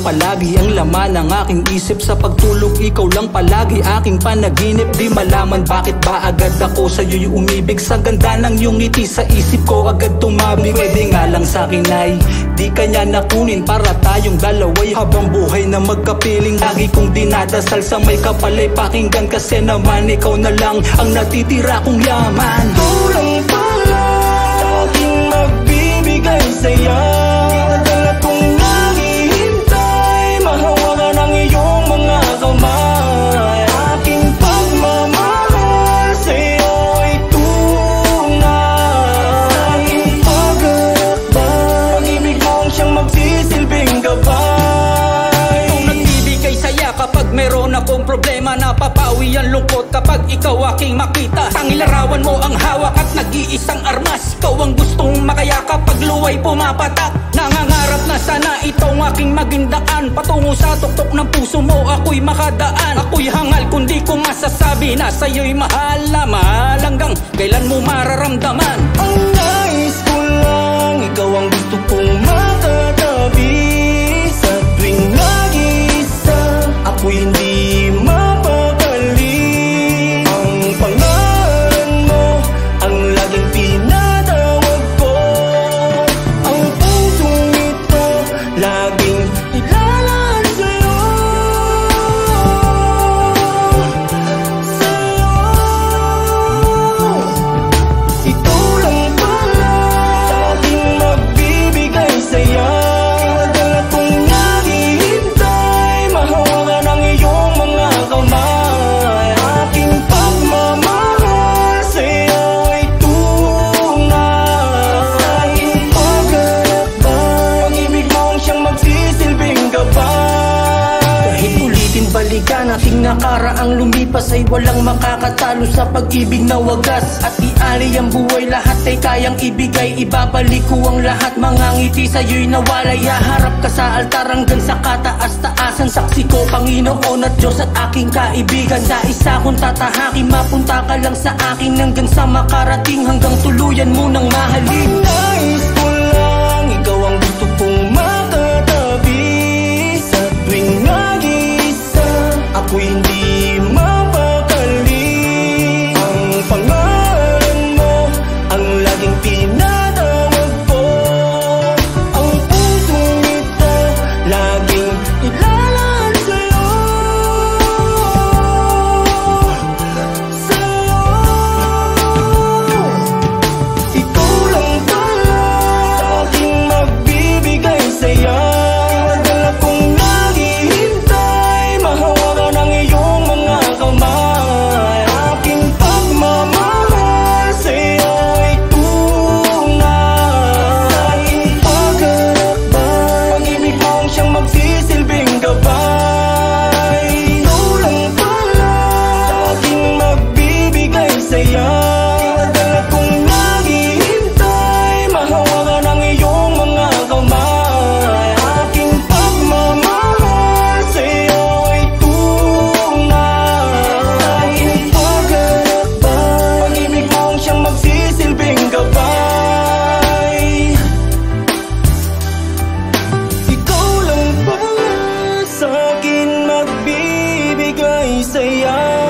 palagi ang laman ng aking isip. Sa pagtulog ikaw lang palagi aking panaginip. Di malaman bakit ba agad ako sa'yo'y umibig. Sa ganda ng iyong ngiti sa isip ko agad tumabig. Pwede nga lang sa'kin ay di kanya nakunin para tayong dalaway habang buhay na magkapiling. Lagi kong dinadasal sa may kapalay pakinggan, kasi naman ikaw na lang ang natitira kong yaman. Kulang pala aking magbibigay sa'yo. Tagal akong naghihintay, mahawakan ang iyong mga kamay. Aking pagmamahal sa'yo ay tunay. Aking pag-aakbay, pag-ibig mo ang siyang magsisilbing gabay. Ikaw nagbibigay saya kapag meron akong problema. Napapawi ang lungkot kapag ikaw aking makita. Tanging larawan mo ang hawak at nag-iisang armas. Ikaw ang gustong makayakap pag luway pumapatak. Nangangarap na sana itong aking maging daan patungo sa tuktok ng puso mo ako'y makadaan. Ako'y hangal kundi ko masasabi na sa'yo'y mahal na mahal. Hanggang kailan mo mararamdaman? Ang nais ko lang, ikaw ang gusto kong makatabi. Sa tuwing nag-iisa, ako'y hindi mapakali. Ang pangalan mo, ang laging pinatawag ko. Ang pusong ito, laging ilalaan sa'yo. Sa'yo. Ito lang pala aking magbibigay sa'yo. Tagal akong naghihintay, mahawakan ang iyong mga kamay. Aking pagmamahal sa'yo ay tunay. Aking pag-aakbay, pag-ibig mo ang siyang magsisilbing gabay. Kahit ulitin balikan ating nakaraang lumipas, ay walang makakatalo sa pag-ibig na wagas. At ialay ang buhay, lahat ay kayang ibigay. Ibabalik ko ang lahat, mga ngiti sa'yo'y nawalay. Haharap ka sa altar hanggang sa kataas-taasan. Saksi ko Panginoon at Diyos at aking kaibigan. Sa isa kong tatahaki, mapunta ka lang sa akin hanggang sa makarating, hanggang tuluyan mo ng mahalin. Nais ko lang, ikaw ang gusto kong makatabi. Sa tuwing nag-iisa, ako'y hindi mapakali. Ang pangalan mo, ang laging pinatawag ko. Ang pusong ito, laging ilalaan sa'yo. Sa'yo. Ikaw lang pala aking magbibigay sa'yo. Tagal akong naghihintay, mahawakan ang iyong mga kamay. Aking pagmamahal sa'yo ay tunay. Aking pag-aakbay, pag-ibig mo ang siyang magsisilbing gabay. Ikaw lang pala aking magbibigay sa'yo. Tagal akong naghihintay, mahawakan ang iyong mga kamay. Aking pagmamahal sa'yo ay tunay. Aking pag-aakbay, pag-ibig mo ang siyang magsisilbing gabay. Ikaw lang pala sa'kin magbibigay saya.